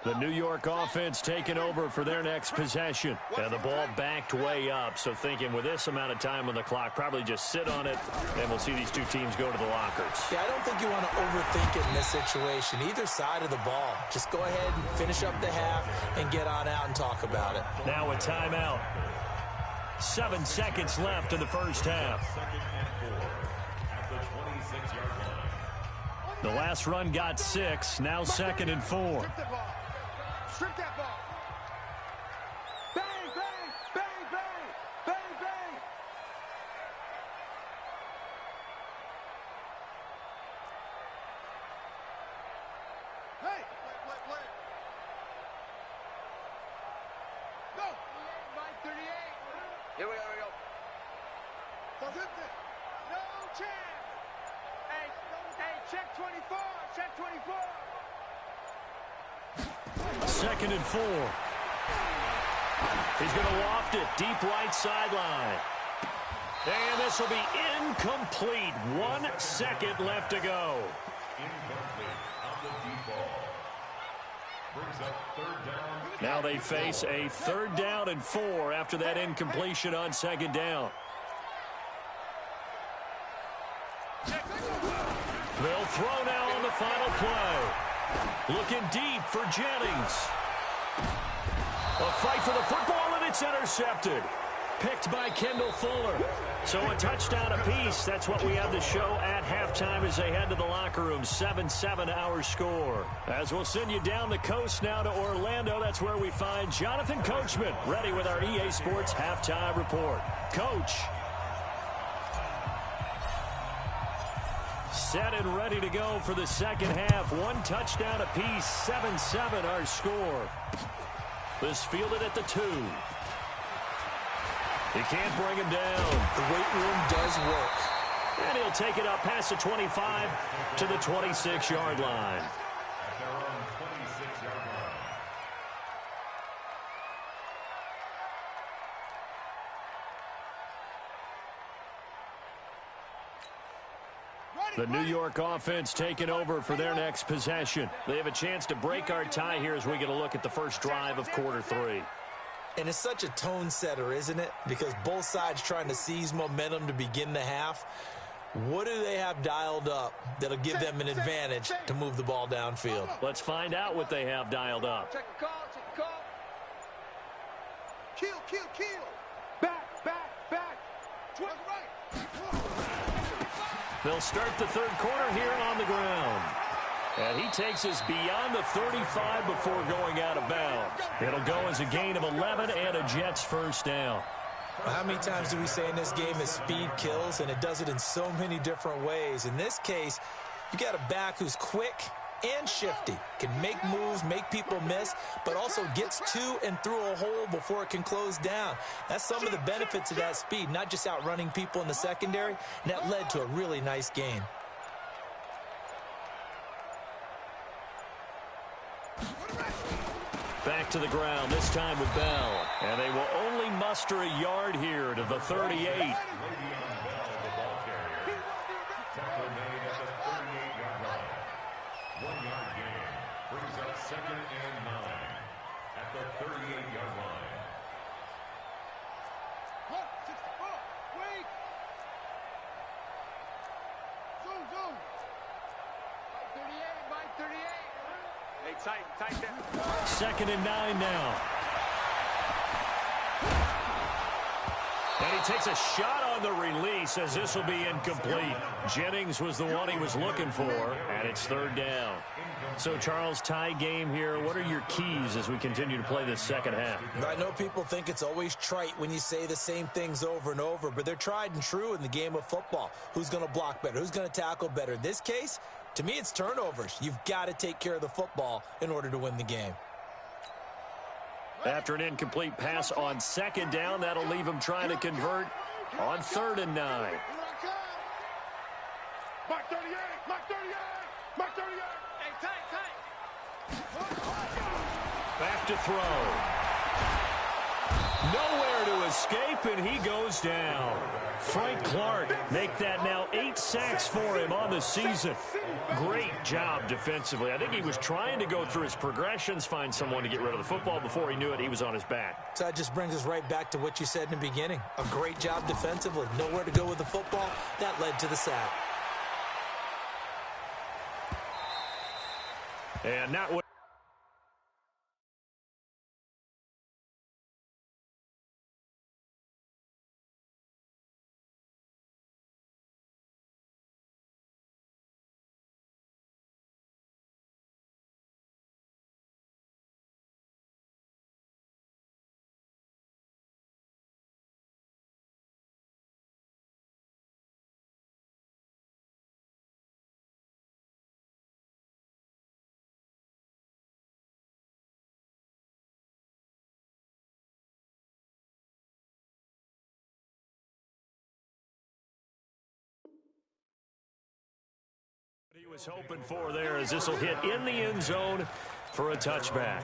The New York offense taking over for their next possession. And the ball backed way up, so thinking with this amount of time on the clock, probably just sit on it, and we'll see these two teams go to the lockers. Yeah, I don't think you want to overthink it in this situation. Either side of the ball. Just go ahead and finish up the half and get on out and talk about it. Now a timeout. 7 seconds left in the first half. The last run got 6. Now 2nd and 4. Strip that ball. Bang, bang, bang, bang, bang, bang. Hey, play. Go. 38. Here we go. No chance. Hey, check 24. Check 24. 2nd and 4. He's going to loft it deep right sideline. And this will be incomplete. 1 second left to go. Now they face a 3rd down and 4 after that incompletion on 2nd down. They'll throw now on the final play. Looking deep for Jennings. A fight for the football, and it's intercepted. Picked by Kendall Fuller. So a touchdown apiece. That's what we have to show at halftime as they head to the locker room. 7-7 our score. As we'll send you down the coast now to Orlando, that's where we find Jonathan Coachman ready with our EA Sports halftime report. Coach. Set and ready to go for the second half. 1 touchdown apiece. 7-7 our score. This fielded at the 2. He can't bring him down. The weight room does work. And he'll take it up past the 25 to the 26-yard line. The New York offense taking over for their next possession. They have a chance to break our tie here as we get a look at the first drive of quarter 3. And it's such a tone setter, isn't it? Because both sides trying to seize momentum to begin the half. What do they have dialed up that'll give them an advantage to move the ball downfield? Let's find out what they have dialed up. Check the call. Kill. Back. 12 right. They'll start the 3rd quarter here on the ground. And he takes us beyond the 35 before going out of bounds. It'll go as a gain of 11 and a Jets first down. How many times do we say in this game that speed kills, and it does it in so many different ways? In this case, you got a back who's quick and shifty, can make moves, make people miss, but also gets to and through a hole before it can close down. That's some of the benefits of that speed, not just outrunning people in the secondary, and that led to a really nice game. Back to the ground, this time with Bell. And they will only muster a yard here to the 38. Tight there. 2nd and 9 now. And he takes a shot on the release as this will be incomplete. Jennings was the one he was looking for, and it's 3rd down. So, Charles, tie game here. What are your keys as we continue to play this second half? I know people think it's always trite when you say the same things over and over, but they're tried and true in the game of football. Who's going to block better? Who's going to tackle better? In this case, to me, it's turnovers. You've got to take care of the football in order to win the game. After an incomplete pass on 2nd down, that'll leave him trying to convert on 3rd and 9. Mark 38. Hey, tight. Back to throw. Nowhere to escape, and he goes down. Frank Clark make that now 8 sacks for him on the season. Great job defensively. I think he was trying to go through his progressions, find someone to get rid of the football. Before he knew it, he was on his back. So that just brings us right back to what you said in the beginning. A great job defensively. Nowhere to go with the football. That led to the sack. And not what he was hoping for there, as this will hit in the end zone for a touchback.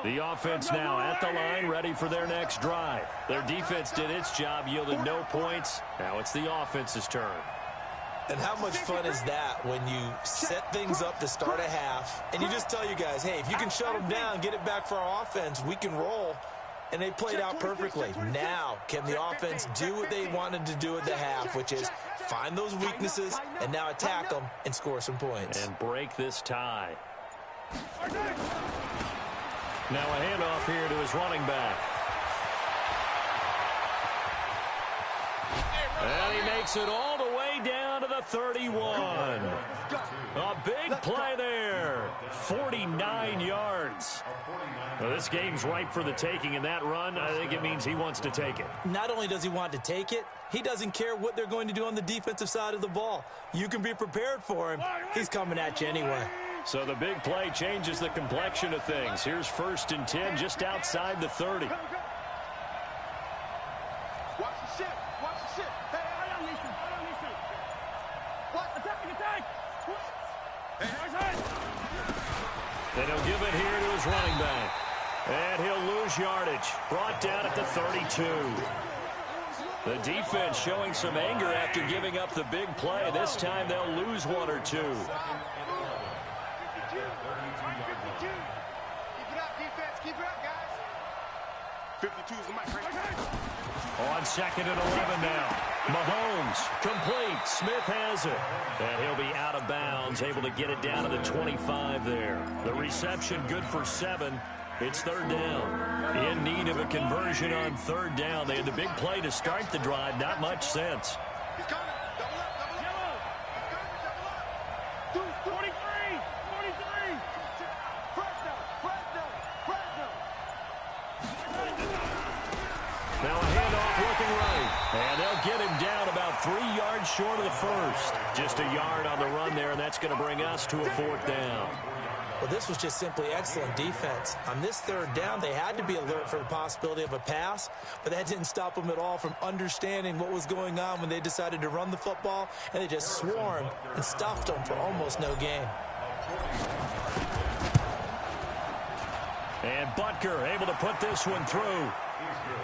The offense now at the line, ready for their next drive. Their defense did its job, yielded no points. Now it's the offense's turn. And how much fun is that when you set things up to start a half, and you just tell you guys, hey, if you can shut them down, get it back for our offense, we can roll. And they played out perfectly. Now, can the offense do what they wanted to do at the half, which is find those weaknesses and now attack them and score some points. And break this tie. Now a handoff here to his running back. And he makes it all the way down to the 31. A big play there. 49 yards. Well, this game's ripe for the taking, and that run, I think it means he wants to take it. Not only does he want to take it, he doesn't care what they're going to do on the defensive side of the ball. You can be prepared for him. He's coming at you anyway. So the big play changes the complexion of things. Here's 1st and 10 just outside the 30. Watch the ship. Watch the ship. Hey, I don't need to. What? Attack. Then he'll give it here to his running back. And he'll lose yardage. Brought down at the 32. The defense showing some anger after giving up the big play. This time they'll lose 1 or 2. Keep it up, defense. Keep it up, guys. 52 is the mic right. On 2nd and 11 now. Mahomes, complete. Smith has it. And he'll be out of bounds, able to get it down to the 25 there. The reception good for 7. It's 3rd down. In need of a conversion on 3rd down. They had the big play to start the drive. Not much sense. He's coming. Double up. Yellow. He's coming. Double up. 43. Now a handoff looking right. And they'll get him down about 3 yards short of the first. Just a yard on the run there, and that's going to bring us to a 4th down. Well, this was just simply excellent defense. On this 3rd down, they had to be alert for the possibility of a pass, but that didn't stop them at all from understanding what was going on when they decided to run the football, and they just swarmed and stuffed them for almost no gain. And Butker able to put this one through.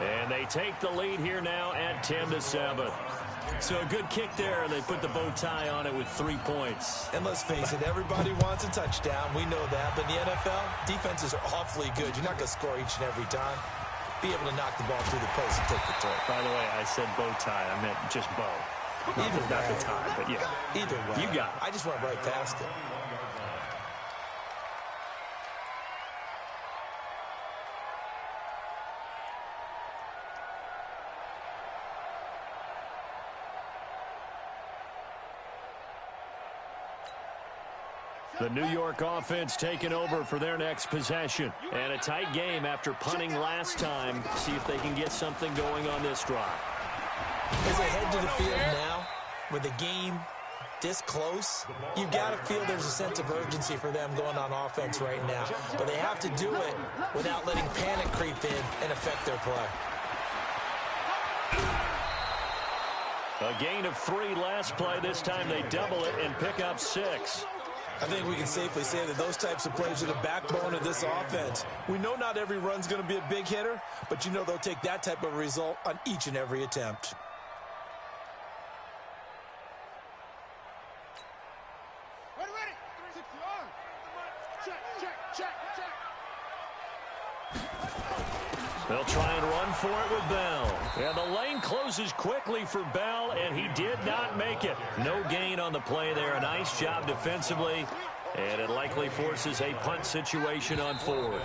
And they take the lead here now at 10-7. So a good kick there, and they put the bow tie on it with 3 points. And let's face it, everybody wants a touchdown. We know that. But in the NFL, defenses are awfully good. You're not going to score each and every time. Be able to knock the ball through the post and take the throw. By the way, I said bow tie. I meant just bow. Not the tie, but yeah. Either way. You got it. I just went right past it. The New York offense taking over for their next possession. And a tight game after punting last time. See if they can get something going on this drive. As they head to the field now, with the game this close, you got to feel there's a sense of urgency for them going on offense right now. But they have to do it without letting panic creep in and affect their play. A gain of 3 last play. This time they double it and pick up 6. I think we can safely say that those types of plays are the backbone of this offense. We know not every run's going to be a big hitter, but you know they'll take that type of result on each and every attempt. Ready. 60 yards. Check. They'll try and run for it with Bell. And the lane closes quickly for Bell, and he did not make it. No gain on the play there. A nice job defensively, and it likely forces a punt situation on 4th.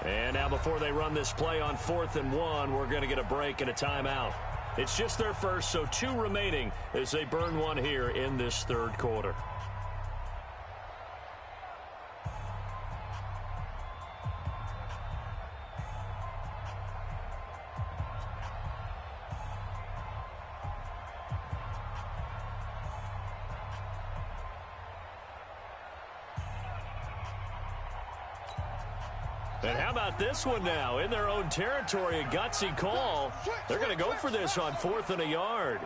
And now before they run this play on 4th and 1, we're going to get a break and a timeout. It's just their first, so 2 remaining as they burn one here in this 3rd quarter. And how about this one now? In their own territory, a gutsy call. They're going to go for this on 4th and a yard.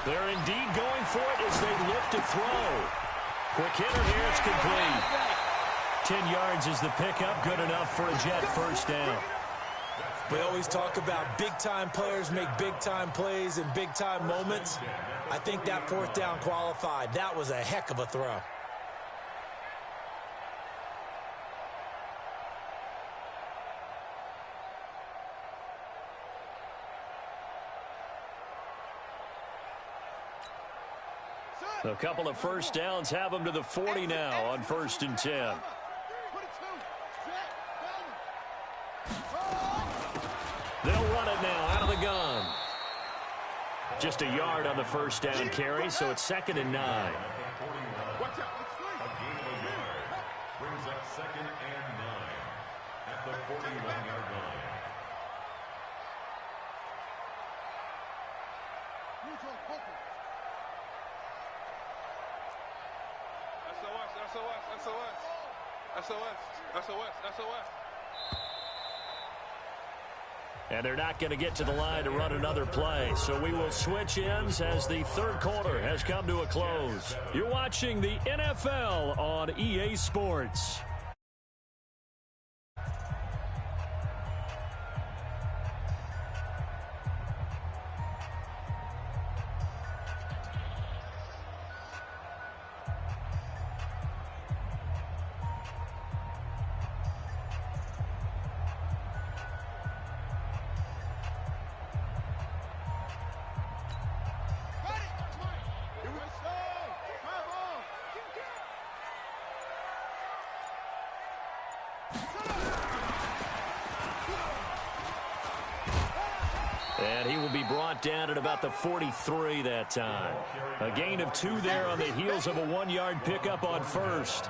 They're indeed going for it as they look to throw. Quick hitter here, it's complete. 10 yards is the pickup, good enough for a Jet first down. We always talk about big-time players make big-time plays in big-time moments. I think that 4th down qualified. That was a heck of a throw. A couple of first downs have them to the 40 now on 1st and 10. They'll run it now out of the gun. Just a yard on the first down carry, so it's 2nd and 9. A gain of a yard brings up 2nd and 9 at the 41-yard line. SOS. And they're not going to get to the line to run another play. So we will switch ends as the 3rd quarter has come to a close. You're watching the NFL on EA Sports. And he will be brought down at about the 43 that time. A gain of 2 there on the heels of a 1-yard pickup on 1st.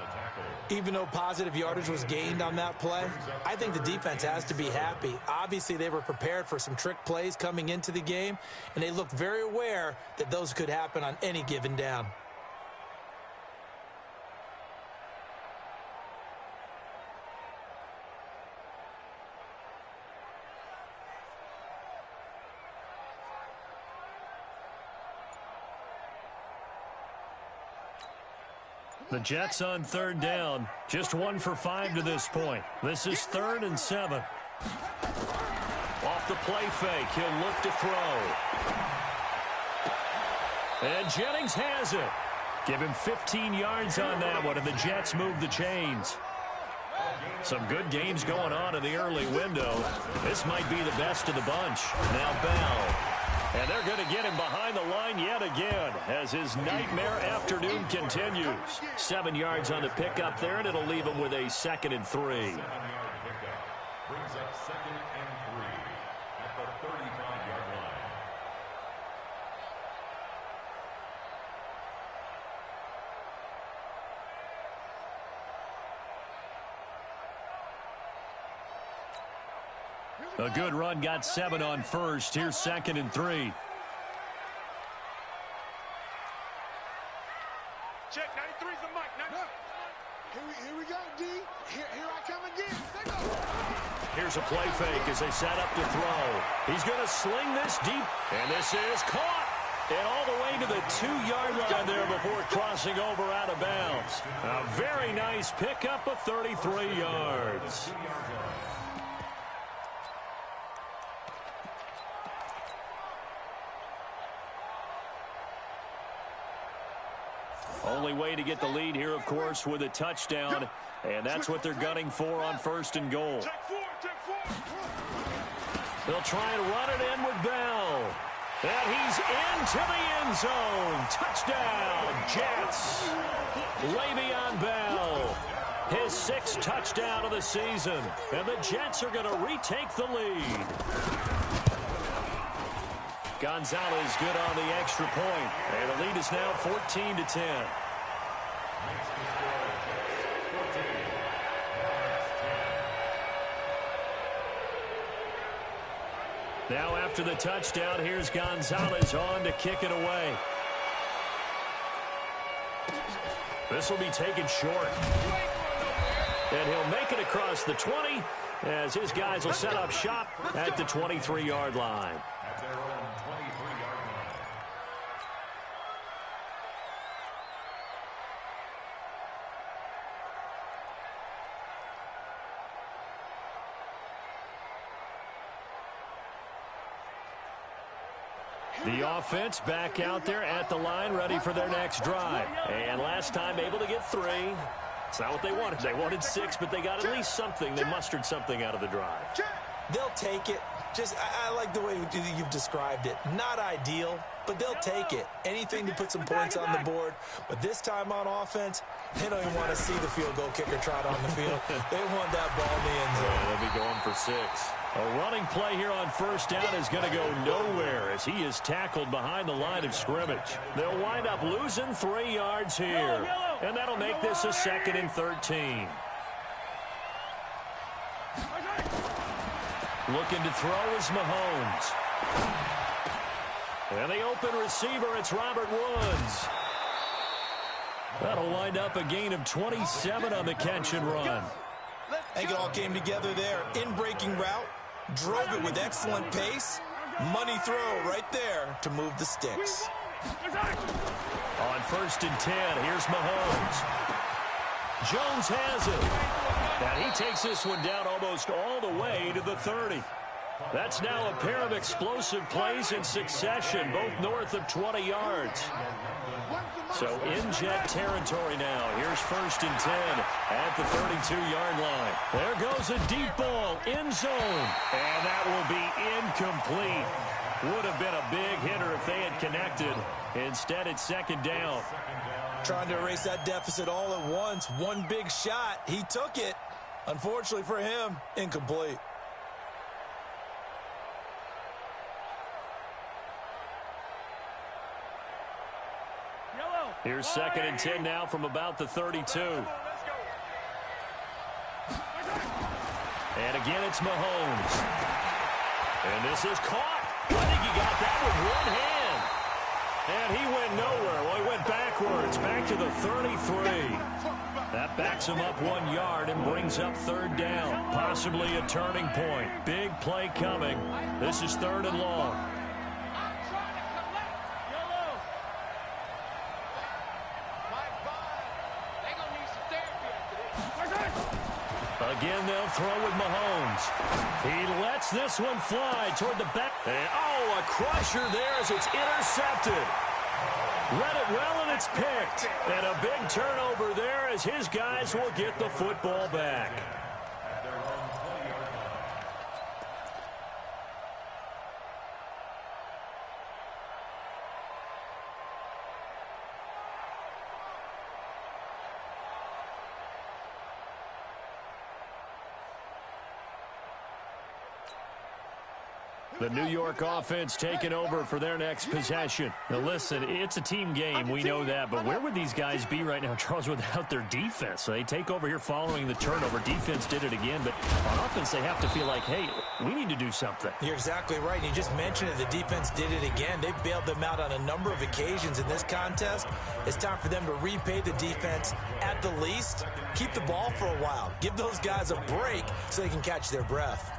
Even though positive yardage was gained on that play, I think the defense has to be happy. Obviously, they were prepared for some trick plays coming into the game, and they looked very aware that those could happen on any given down. The Jets on 3rd down. Just 1 for 5 to this point. This is 3rd and 7. Off the play fake. He'll look to throw. And Jennings has it. Give him 15 yards on that one, and the Jets move the chains. Some good games going on in the early window. This might be the best of the bunch. Now Bell. And they're going to get him behind the line yet again as his nightmare afternoon continues. 7 yards on the pickup there, and it'll leave him with a 2nd and 3. 7-yard pickup brings up 2nd and 3 at the 35-yard line. A good run got 7 on 1st. Here's 2nd and 3. Check, 93's the mic. Here we go, D. Here I come again. Here's a play fake as they set up to throw. He's going to sling this deep, and this is caught. And all the way to the 2-yard line there before crossing over out of bounds. A very nice pickup of 33 yards. Only way to get the lead here, of course, with a touchdown. And that's what they're gunning for on 1st and goal. They'll try and run it in with Bell. And he's into the end zone. Touchdown, Jets. Le'Veon Bell, his 6th touchdown of the season. And the Jets are going to retake the lead. Gonzalez good on the extra point. And the lead is now 14-10. Now after the touchdown, here's Gonzalez on to kick it away. This will be taken short. And he'll make it across the 20 as his guys will set up shop at the 23-yard line. At their own 23-yard line. The offense back out there at the line, ready for their next drive. And last time able to get 3. It's not what they wanted. They wanted 6, but they got at least something. They mustered something out of the drive. They'll take it. I like the way you've described it. Not ideal, but they'll take it. Anything to put some points on the board. But this time on offense, they don't even want to see the field goal kicker trot on the field. They want that ball in the end zone. Yeah, they'll be going for 6. A running play here on 1st down is going to go nowhere as he is tackled behind the line of scrimmage. They'll wind up losing 3 yards here. And that'll make this a 2nd and 13. Looking to throw is Mahomes. And the open receiver, it's Robert Woods. That'll wind up a gain of 27 on the catch and run. I think it all came together there. In-breaking route, drove it with excellent pace. Money throw right there to move the sticks. On 1st and 10, here's Mahomes. Jones has it. And he takes this one down almost all the way to the 30. That's now a pair of explosive plays in succession, both north of 20 yards. So in Jet territory now. Here's 1st and 10 at the 32-yard line. There goes a deep ball, end zone. And that will be incomplete. Would have been a big hitter if they had connected. Instead, it's 2nd down. Trying to erase that deficit all at once. One big shot. He took it. Unfortunately for him, incomplete. Here's 2nd and 10 now from about the 32. And again, it's Mahomes. And this is caught. I think he got that with one hand. And he went nowhere. Well, he went backwards, back to the 33. That backs him up 1 yard and brings up 3rd down. Possibly a turning point. Big play coming. This is 3rd and long. Again, they'll throw with Mahomes. He lets this one fly toward the back. And, oh, a crusher there as it's intercepted. Read it well, and it's picked. And a big turnover there as his guys will get the football back. The New York offense taking over for their next possession. Now listen, it's a team game, we know that, but where would these guys be right now, Charles, without their defense? So they take over here following the turnover. Defense did it again, but on offense they have to feel like, hey, we need to do something. You're exactly right. You just mentioned it. The defense did it again. They bailed them out on a number of occasions in this contest. It's time for them to repay the defense at the least. Keep the ball for a while. Give those guys a break so they can catch their breath.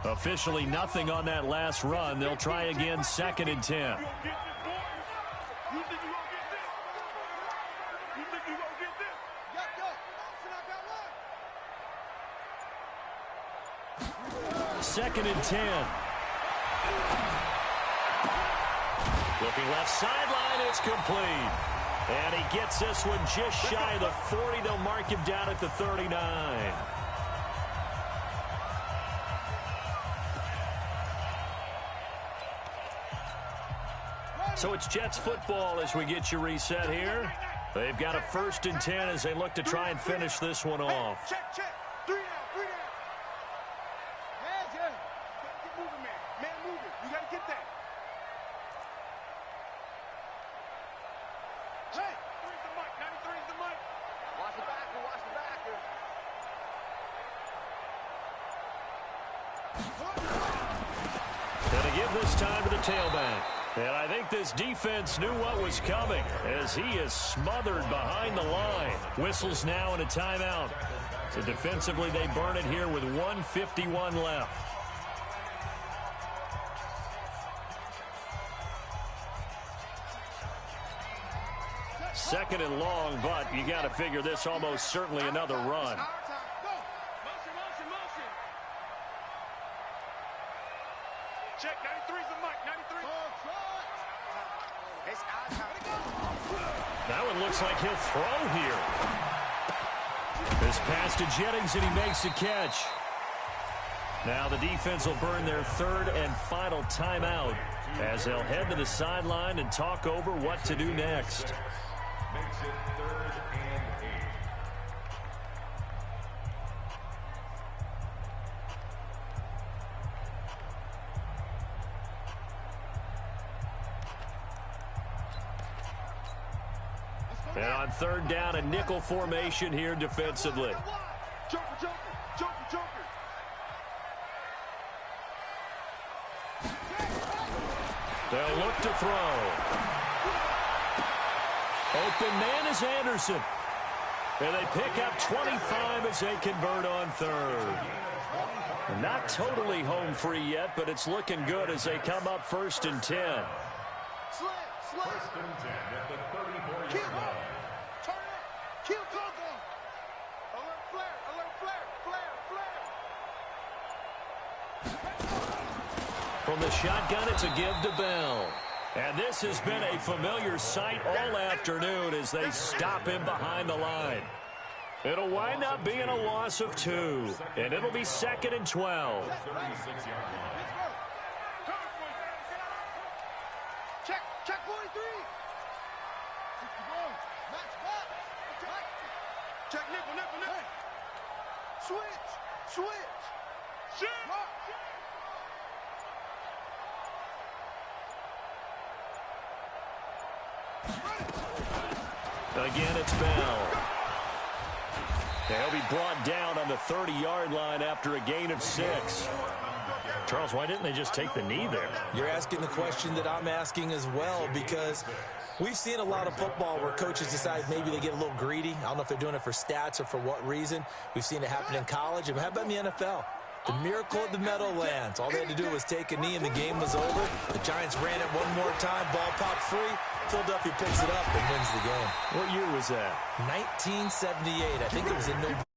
Officially nothing on that last run. They'll try again, 2nd and 10. You think you gonna get this? You think you gonna get this? Second and 10. Looking left sideline, it's complete. And he gets this one just shy of the 40. They'll mark him down at the 39. So it's Jets football as we get you reset here. They've got a 1st and 10 as they look to try and finish this one off. Check, check. 3 down, 3 down. Hands, yeah. Keep moving, man. Man, moving. You got to get that. Hey. 93's the mic. 93's the mic. Watch the backer. Watch the backer. Gonna give this time to the tailback. And I think this defense knew what was coming as he is smothered behind the line. Whistles now and a timeout. So defensively, they burn it here with 1:51 left. Second and long, but you got to figure this almost certainly another run. Our time. Go. Motion, motion, motion. Check. 93's the mic. 93. It's our time. That one looks like he'll throw here. This pass to Jennings, and he makes the catch. Now the defense will burn their 3rd and final timeout as they'll head to the sideline and talk over what to do next. Makes it 3rd and 8. And on 3rd down, a nickel formation here defensively. Joker, joker, joker, joker. They'll look to throw. Open man is Anderson. And they pick up 25 as they convert on 3rd. Not totally home free yet, but it's looking good as they come up 1st and 10. Slam, slam. 1st and 10 at the 34-yard Kill. line. Turn up. Kill Coco. Alert flare. Alert flare. Flare. Flare. From the shotgun, it's a give to Bell. And this has been a familiar sight all afternoon as they stop him behind the line. It'll wind up being a loss of 2, and it'll be 2nd and 12. 36-yard line. Check. Check 43. Match back. Check nickel, nickel, nickel. Switch. Switch. Shit. Lock. Again, it's Bell. He'll be brought down on the 30-yard line after a gain of 6. Charles, why didn't they just take the knee there? You're asking the question that I'm asking as well, because we've seen a lot of football where coaches decide maybe they get a little greedy. I don't know if they're doing it for stats or for what reason. We've seen it happen in college. And how about in the NFL? The miracle of the Meadowlands. All they had to do was take a knee and the game was over. The Giants ran it one more time. Ball popped free. Philadelphia picks it up and wins the game. What year was that? 1978. I think it was in November.